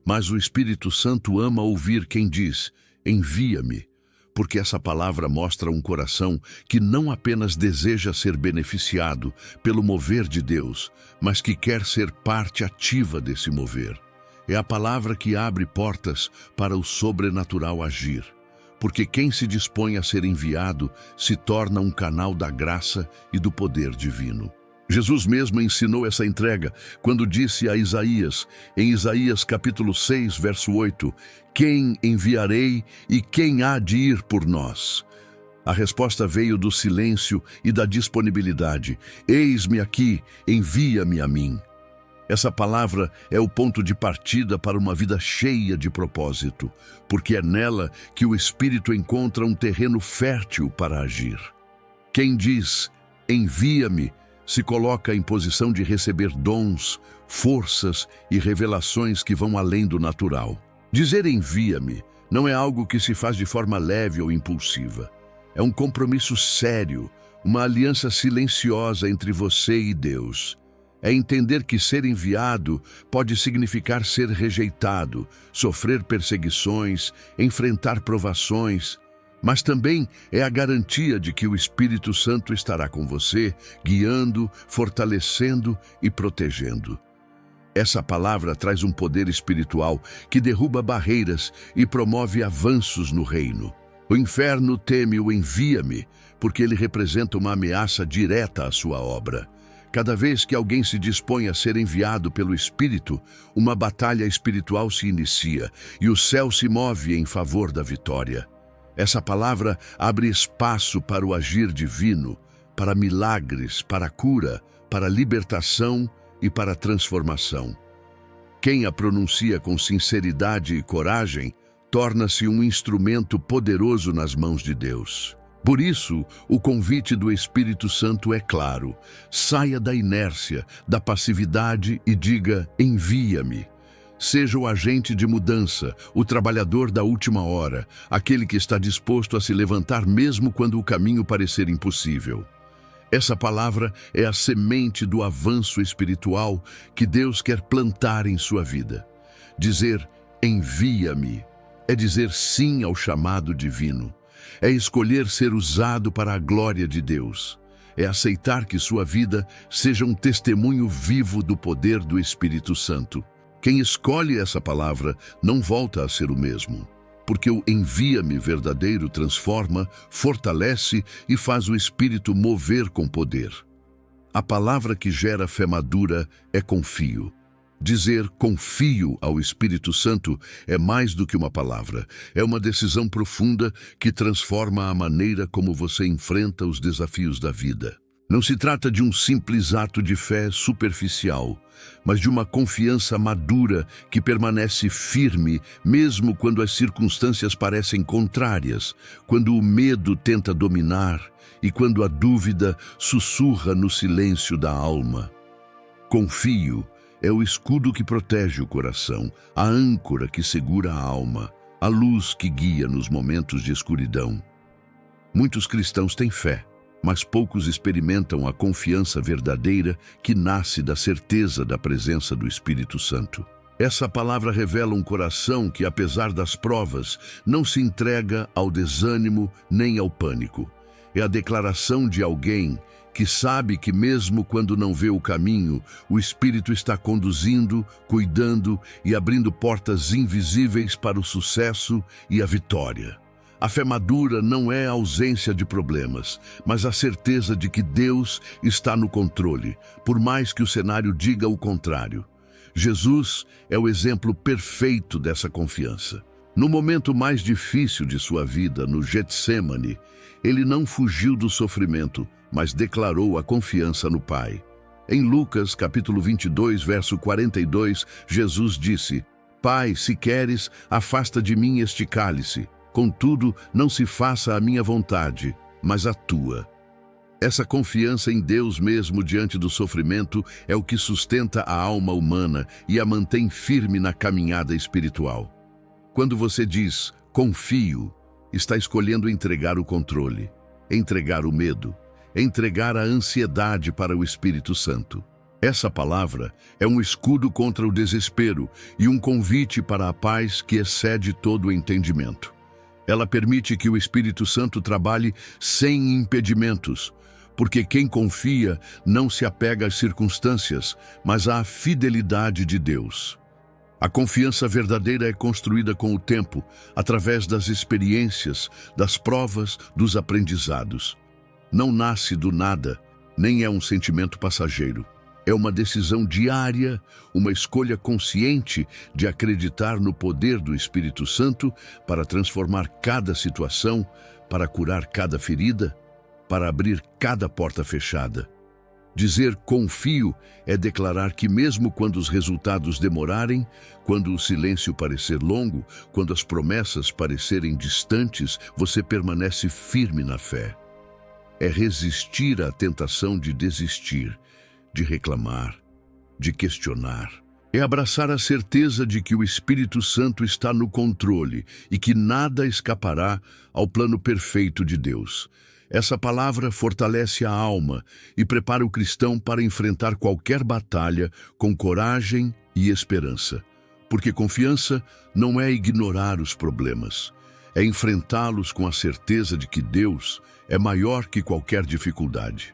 Mas o Espírito Santo ama ouvir quem diz, envia-me, porque essa palavra mostra um coração que não apenas deseja ser beneficiado pelo mover de Deus, mas que quer ser parte ativa desse mover. É a palavra que abre portas para o sobrenatural agir, porque quem se dispõe a ser enviado se torna um canal da graça e do poder divino. Jesus mesmo ensinou essa entrega quando disse a Isaías, em Isaías capítulo 6, verso 8, quem enviarei e quem há de ir por nós? A resposta veio do silêncio e da disponibilidade. Eis-me aqui, envia-me a mim. Essa palavra é o ponto de partida para uma vida cheia de propósito, porque é nela que o Espírito encontra um terreno fértil para agir. Quem diz, envia-me, se coloca em posição de receber dons, forças e revelações que vão além do natural. Dizer envia-me não é algo que se faz de forma leve ou impulsiva. É um compromisso sério, uma aliança silenciosa entre você e Deus. É entender que ser enviado pode significar ser rejeitado, sofrer perseguições, enfrentar provações, mas também é a garantia de que o Espírito Santo estará com você, guiando, fortalecendo e protegendo. Essa palavra traz um poder espiritual que derruba barreiras e promove avanços no reino. O inferno teme o envia-me, porque ele representa uma ameaça direta à sua obra. Cada vez que alguém se dispõe a ser enviado pelo Espírito, uma batalha espiritual se inicia e o céu se move em favor da vitória. Essa palavra abre espaço para o agir divino, para milagres, para cura, para libertação e para transformação. Quem a pronuncia com sinceridade e coragem torna-se um instrumento poderoso nas mãos de Deus. Por isso, o convite do Espírito Santo é claro. Saia da inércia, da passividade e diga, envia-me. Seja o agente de mudança, o trabalhador da última hora, aquele que está disposto a se levantar mesmo quando o caminho parecer impossível. Essa palavra é a semente do avanço espiritual que Deus quer plantar em sua vida. Dizer, envia-me, é dizer sim ao chamado divino. É escolher ser usado para a glória de Deus. É aceitar que sua vida seja um testemunho vivo do poder do Espírito Santo. Quem escolhe essa palavra não volta a ser o mesmo, porque o envia-me verdadeiro transforma, fortalece e faz o Espírito mover com poder. A palavra que gera fé madura é confio. Dizer confio ao Espírito Santo é mais do que uma palavra, é uma decisão profunda que transforma a maneira como você enfrenta os desafios da vida. Não se trata de um simples ato de fé superficial, mas de uma confiança madura que permanece firme mesmo quando as circunstâncias parecem contrárias, quando o medo tenta dominar e quando a dúvida sussurra no silêncio da alma. Confio é o escudo que protege o coração, a âncora que segura a alma, a luz que guia nos momentos de escuridão. Muitos cristãos têm fé, mas poucos experimentam a confiança verdadeira que nasce da certeza da presença do Espírito Santo. Essa palavra revela um coração que, apesar das provas, não se entrega ao desânimo nem ao pânico. É a declaração de alguém que sabe que mesmo quando não vê o caminho, o Espírito está conduzindo, cuidando e abrindo portas invisíveis para o sucesso e a vitória. A fé madura não é a ausência de problemas, mas a certeza de que Deus está no controle, por mais que o cenário diga o contrário. Jesus é o exemplo perfeito dessa confiança. No momento mais difícil de sua vida, no Getsêmani, ele não fugiu do sofrimento, mas declarou a confiança no Pai. Em Lucas, capítulo 22, verso 42, Jesus disse: Pai, se queres, afasta de mim este cálice. Contudo, não se faça a minha vontade, mas a tua. Essa confiança em Deus mesmo diante do sofrimento é o que sustenta a alma humana e a mantém firme na caminhada espiritual. Quando você diz, confio, está escolhendo entregar o controle, entregar o medo, entregar a ansiedade para o Espírito Santo. Essa palavra é um escudo contra o desespero e um convite para a paz que excede todo o entendimento. Ela permite que o Espírito Santo trabalhe sem impedimentos, porque quem confia não se apega às circunstâncias, mas à fidelidade de Deus. A confiança verdadeira é construída com o tempo, através das experiências, das provas, dos aprendizados. Não nasce do nada, nem é um sentimento passageiro. É uma decisão diária, uma escolha consciente de acreditar no poder do Espírito Santo para transformar cada situação, para curar cada ferida, para abrir cada porta fechada. Dizer confio é declarar que mesmo quando os resultados demorarem, quando o silêncio parecer longo, quando as promessas parecerem distantes, você permanece firme na fé. É resistir à tentação de desistir, de reclamar, de questionar. É abraçar a certeza de que o Espírito Santo está no controle e que nada escapará ao plano perfeito de Deus. Essa palavra fortalece a alma e prepara o cristão para enfrentar qualquer batalha com coragem e esperança. Porque confiança não é ignorar os problemas, é enfrentá-los com a certeza de que Deus é maior que qualquer dificuldade.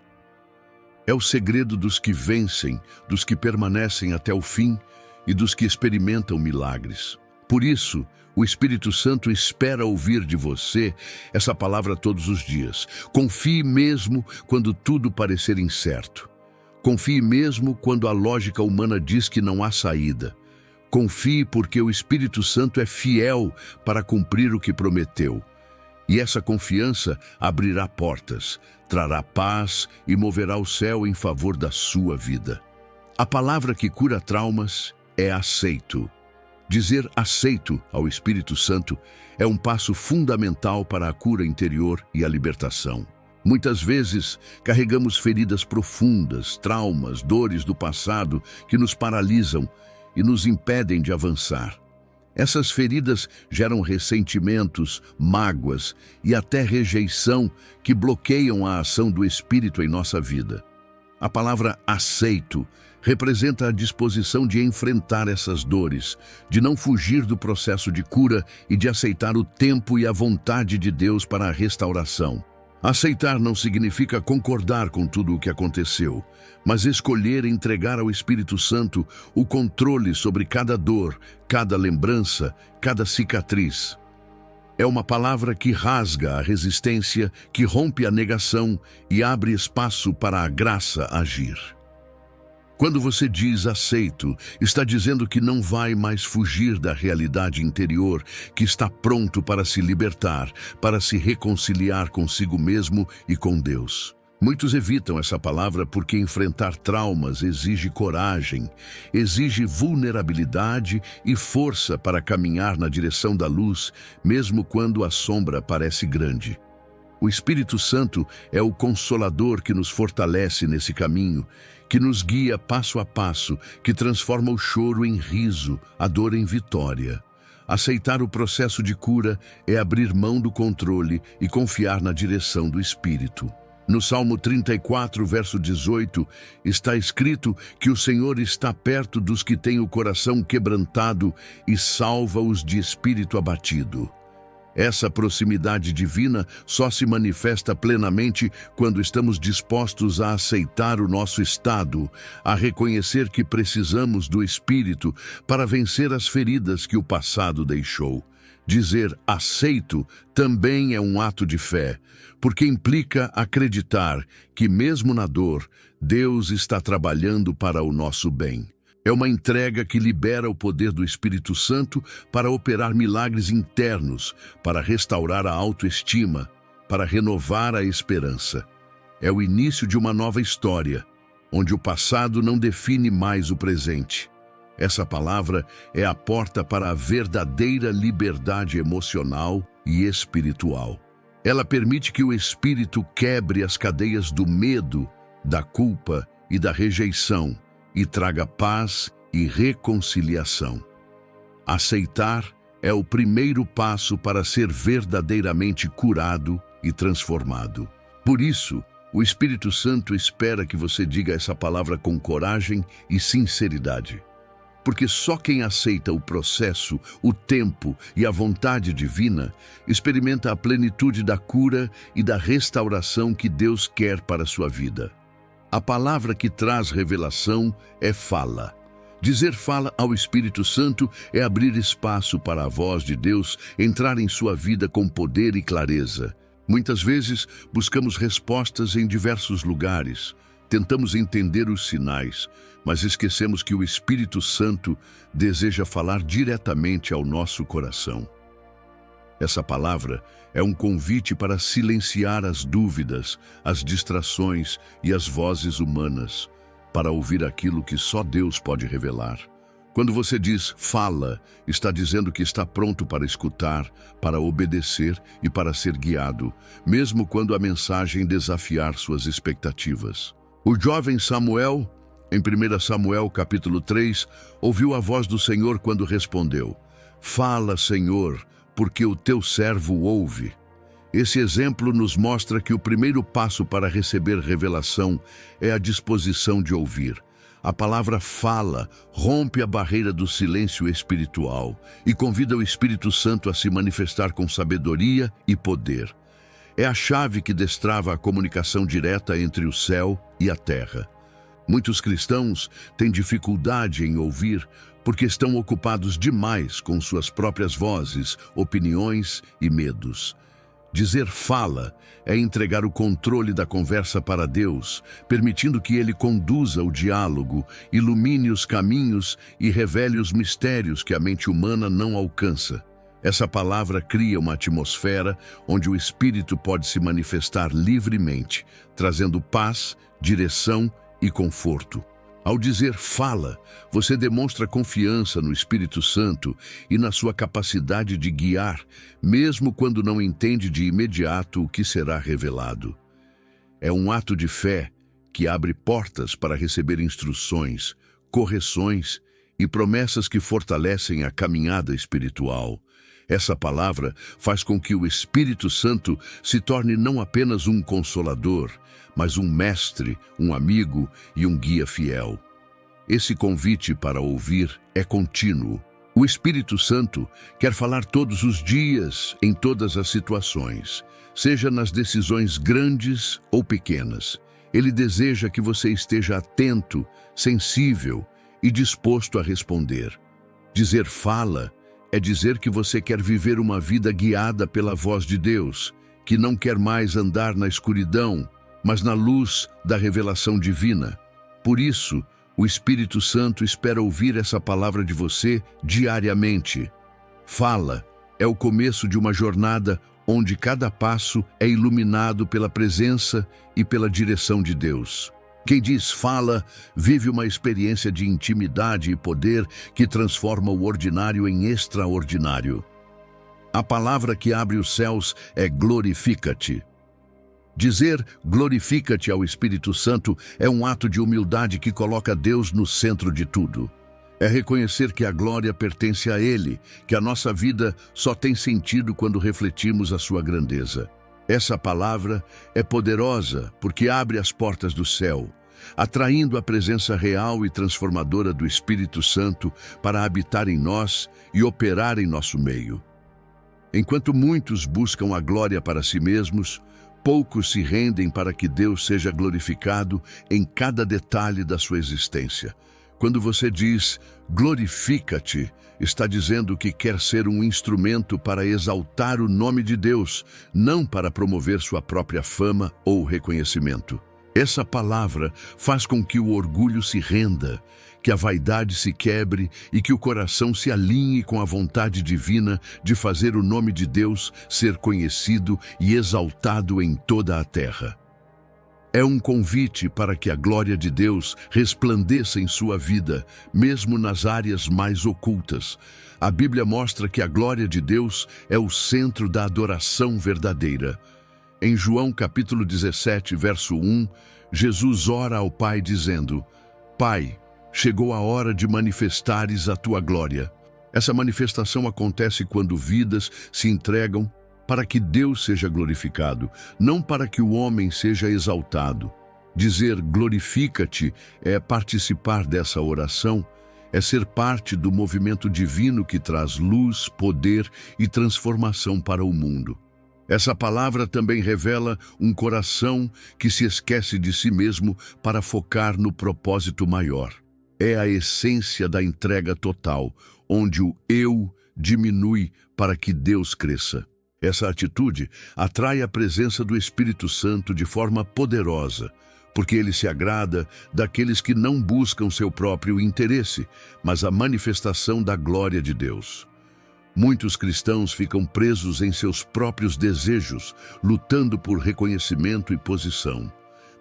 É o segredo dos que vencem, dos que permanecem até o fim e dos que experimentam milagres. Por isso, o Espírito Santo espera ouvir de você essa palavra todos os dias. Confie mesmo quando tudo parecer incerto. Confie mesmo quando a lógica humana diz que não há saída. Confie porque o Espírito Santo é fiel para cumprir o que prometeu. E essa confiança abrirá portas, trará paz e moverá o céu em favor da sua vida. A palavra que cura traumas é aceito. Dizer aceito ao Espírito Santo é um passo fundamental para a cura interior e a libertação. Muitas vezes carregamos feridas profundas, traumas, dores do passado que nos paralisam e nos impedem de avançar. Essas feridas geram ressentimentos, mágoas e até rejeição que bloqueiam a ação do Espírito em nossa vida. A palavra aceito representa a disposição de enfrentar essas dores, de não fugir do processo de cura e de aceitar o tempo e a vontade de Deus para a restauração. Aceitar não significa concordar com tudo o que aconteceu, mas escolher entregar ao Espírito Santo o controle sobre cada dor, cada lembrança, cada cicatriz. É uma palavra que rasga a resistência, que rompe a negação e abre espaço para a graça agir. Quando você diz aceito, está dizendo que não vai mais fugir da realidade interior, que está pronto para se libertar, para se reconciliar consigo mesmo e com Deus. Muitos evitam essa palavra porque enfrentar traumas exige coragem, exige vulnerabilidade e força para caminhar na direção da luz, mesmo quando a sombra parece grande. O Espírito Santo é o Consolador que nos fortalece nesse caminho, que nos guia passo a passo, que transforma o choro em riso, a dor em vitória. Aceitar o processo de cura é abrir mão do controle e confiar na direção do Espírito. No Salmo 34, verso 18, está escrito que o Senhor está perto dos que têm o coração quebrantado e salva-os de espírito abatido. Essa proximidade divina só se manifesta plenamente quando estamos dispostos a aceitar o nosso estado, a reconhecer que precisamos do Espírito para vencer as feridas que o passado deixou. Dizer aceito também é um ato de fé, porque implica acreditar que, mesmo na dor, Deus está trabalhando para o nosso bem. É uma entrega que libera o poder do Espírito Santo para operar milagres internos, para restaurar a autoestima, para renovar a esperança. É o início de uma nova história, onde o passado não define mais o presente. Essa palavra é a porta para a verdadeira liberdade emocional e espiritual. Ela permite que o Espírito quebre as cadeias do medo, da culpa e da rejeição e traga paz e reconciliação. Aceitar é o primeiro passo para ser verdadeiramente curado e transformado. Por isso, o Espírito Santo espera que você diga essa palavra com coragem e sinceridade. Porque só quem aceita o processo, o tempo e a vontade divina experimenta a plenitude da cura e da restauração que Deus quer para a sua vida. A palavra que traz revelação é fala. Dizer fala ao Espírito Santo é abrir espaço para a voz de Deus entrar em sua vida com poder e clareza. Muitas vezes buscamos respostas em diversos lugares. Tentamos entender os sinais, mas esquecemos que o Espírito Santo deseja falar diretamente ao nosso coração. Essa palavra é um convite para silenciar as dúvidas, as distrações e as vozes humanas, para ouvir aquilo que só Deus pode revelar. Quando você diz fala, está dizendo que está pronto para escutar, para obedecer e para ser guiado, mesmo quando a mensagem desafiar suas expectativas. O jovem Samuel, em 1 Samuel capítulo 3, ouviu a voz do Senhor quando respondeu: "Fala, Senhor, porque o teu servo ouve." Esse exemplo nos mostra que o primeiro passo para receber revelação é a disposição de ouvir. A palavra fala rompe a barreira do silêncio espiritual e convida o Espírito Santo a se manifestar com sabedoria e poder. É a chave que destrava a comunicação direta entre o céu e a terra. Muitos cristãos têm dificuldade em ouvir porque estão ocupados demais com suas próprias vozes, opiniões e medos. Dizer fala é entregar o controle da conversa para Deus, permitindo que Ele conduza o diálogo, ilumine os caminhos e revele os mistérios que a mente humana não alcança. Essa palavra cria uma atmosfera onde o Espírito pode se manifestar livremente, trazendo paz, direção e conforto. Ao dizer fala, você demonstra confiança no Espírito Santo e na sua capacidade de guiar, mesmo quando não entende de imediato o que será revelado. É um ato de fé que abre portas para receber instruções, correções e promessas que fortalecem a caminhada espiritual. Essa palavra faz com que o Espírito Santo se torne não apenas um consolador, mas um mestre, um amigo e um guia fiel. Esse convite para ouvir é contínuo. O Espírito Santo quer falar todos os dias, em todas as situações, seja nas decisões grandes ou pequenas. Ele deseja que você esteja atento, sensível e disposto a responder. Dizer fala é dizer que você quer viver uma vida guiada pela voz de Deus, que não quer mais andar na escuridão, mas na luz da revelação divina. Por isso, o Espírito Santo espera ouvir essa palavra de você diariamente. Fala é o começo de uma jornada onde cada passo é iluminado pela presença e pela direção de Deus. Quem diz fala, vive uma experiência de intimidade e poder que transforma o ordinário em extraordinário. A palavra que abre os céus é glorifica-te. Dizer glorifica-te ao Espírito Santo é um ato de humildade que coloca Deus no centro de tudo. É reconhecer que a glória pertence a Ele, que a nossa vida só tem sentido quando refletimos a sua grandeza. Essa palavra é poderosa porque abre as portas do céu, atraindo a presença real e transformadora do Espírito Santo para habitar em nós e operar em nosso meio. Enquanto muitos buscam a glória para si mesmos, poucos se rendem para que Deus seja glorificado em cada detalhe da sua existência. Quando você diz glorifica-te, está dizendo que quer ser um instrumento para exaltar o nome de Deus, não para promover sua própria fama ou reconhecimento. Essa palavra faz com que o orgulho se renda, que a vaidade se quebre e que o coração se alinhe com a vontade divina de fazer o nome de Deus ser conhecido e exaltado em toda a terra. É um convite para que a glória de Deus resplandeça em sua vida, mesmo nas áreas mais ocultas. A Bíblia mostra que a glória de Deus é o centro da adoração verdadeira. Em João capítulo 17, verso 1, Jesus ora ao Pai dizendo: Pai, chegou a hora de manifestares a tua glória. Essa manifestação acontece quando vidas se entregam para que Deus seja glorificado, não para que o homem seja exaltado. Dizer glorifica-te é participar dessa oração, é ser parte do movimento divino que traz luz, poder e transformação para o mundo. Essa palavra também revela um coração que se esquece de si mesmo para focar no propósito maior. É a essência da entrega total, onde o eu diminui para que Deus cresça. Essa atitude atrai a presença do Espírito Santo de forma poderosa, porque ele se agrada daqueles que não buscam seu próprio interesse, mas a manifestação da glória de Deus. Muitos cristãos ficam presos em seus próprios desejos, lutando por reconhecimento e posição.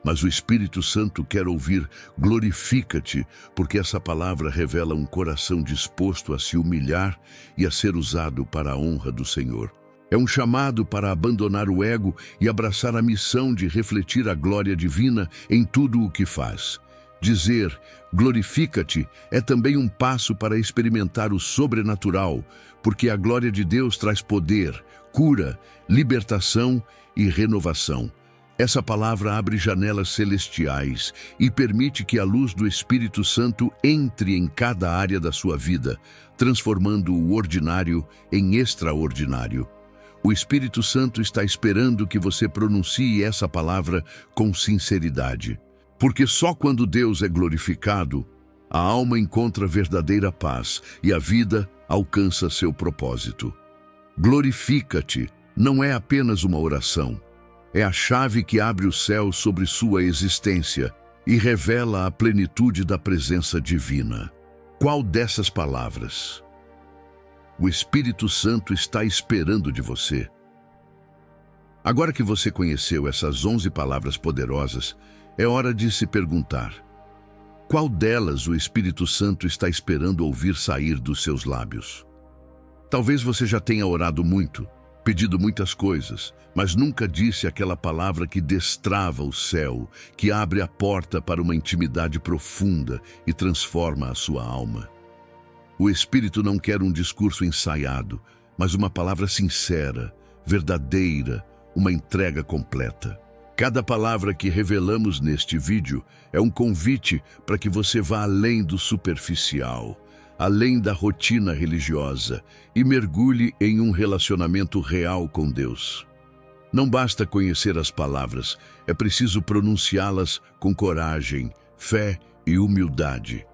Mas o Espírito Santo quer ouvir glorifica-te, porque essa palavra revela um coração disposto a se humilhar e a ser usado para a honra do Senhor. É um chamado para abandonar o ego e abraçar a missão de refletir a glória divina em tudo o que faz. Dizer glorifica-te é também um passo para experimentar o sobrenatural, porque a glória de Deus traz poder, cura, libertação e renovação. Essa palavra abre janelas celestiais e permite que a luz do Espírito Santo entre em cada área da sua vida, transformando o ordinário em extraordinário. O Espírito Santo está esperando que você pronuncie essa palavra com sinceridade. Porque só quando Deus é glorificado, a alma encontra verdadeira paz e a vida alcança seu propósito. Glorifica-te não é apenas uma oração, é a chave que abre o céu sobre sua existência e revela a plenitude da presença divina. Qual dessas palavras o Espírito Santo está esperando de você? Agora que você conheceu essas 11 palavras poderosas, é hora de se perguntar: qual delas o Espírito Santo está esperando ouvir sair dos seus lábios? Talvez você já tenha orado muito, pedido muitas coisas, mas nunca disse aquela palavra que destrava o céu, que abre a porta para uma intimidade profunda e transforma a sua alma. O Espírito não quer um discurso ensaiado, mas uma palavra sincera, verdadeira, uma entrega completa. Cada palavra que revelamos neste vídeo é um convite para que você vá além do superficial, além da rotina religiosa e mergulhe em um relacionamento real com Deus. Não basta conhecer as palavras, é preciso pronunciá-las com coragem, fé e humildade.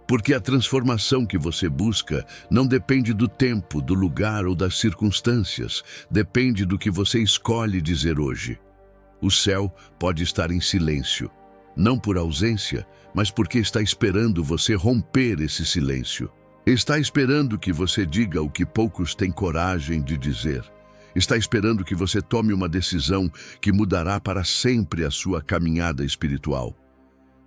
Porque a transformação que você busca não depende do tempo, do lugar ou das circunstâncias, depende do que você escolhe dizer hoje. O céu pode estar em silêncio, não por ausência, mas porque está esperando você romper esse silêncio. Está esperando que você diga o que poucos têm coragem de dizer. Está esperando que você tome uma decisão que mudará para sempre a sua caminhada espiritual.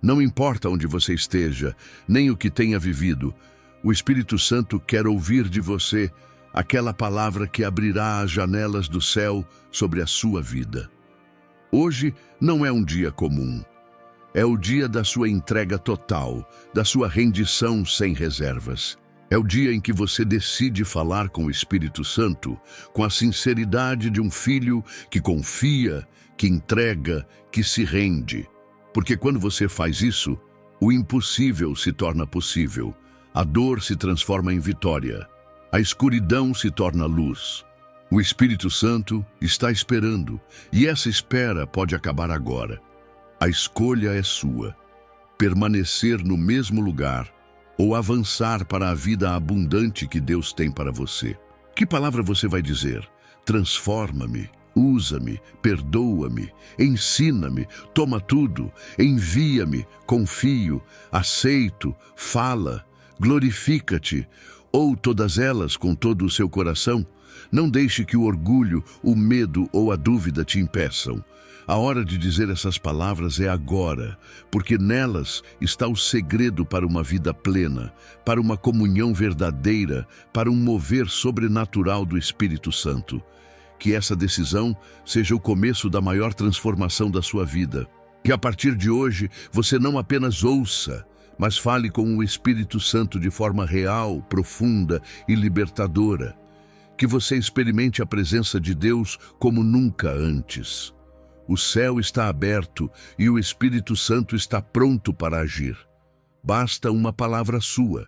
Não importa onde você esteja, nem o que tenha vivido, o Espírito Santo quer ouvir de você aquela palavra que abrirá as janelas do céu sobre a sua vida. Hoje não é um dia comum. É o dia da sua entrega total, da sua rendição sem reservas. É o dia em que você decide falar com o Espírito Santo com a sinceridade de um filho que confia, que entrega, que se rende. Porque quando você faz isso, o impossível se torna possível, a dor se transforma em vitória, a escuridão se torna luz. O Espírito Santo está esperando, e essa espera pode acabar agora. A escolha é sua: permanecer no mesmo lugar ou avançar para a vida abundante que Deus tem para você. Que palavra você vai dizer? Transforma-me, usa-me, perdoa-me, ensina-me, toma tudo, envia-me, confio, aceito, fala, glorifica-te, ou todas elas com todo o seu coração. Não deixe que o orgulho, o medo ou a dúvida te impeçam. A hora de dizer essas palavras é agora, porque nelas está o segredo para uma vida plena, para uma comunhão verdadeira, para um mover sobrenatural do Espírito Santo. Que essa decisão seja o começo da maior transformação da sua vida. Que a partir de hoje você não apenas ouça, mas fale com o Espírito Santo de forma real, profunda e libertadora. Que você experimente a presença de Deus como nunca antes. O céu está aberto e o Espírito Santo está pronto para agir. Basta uma palavra sua.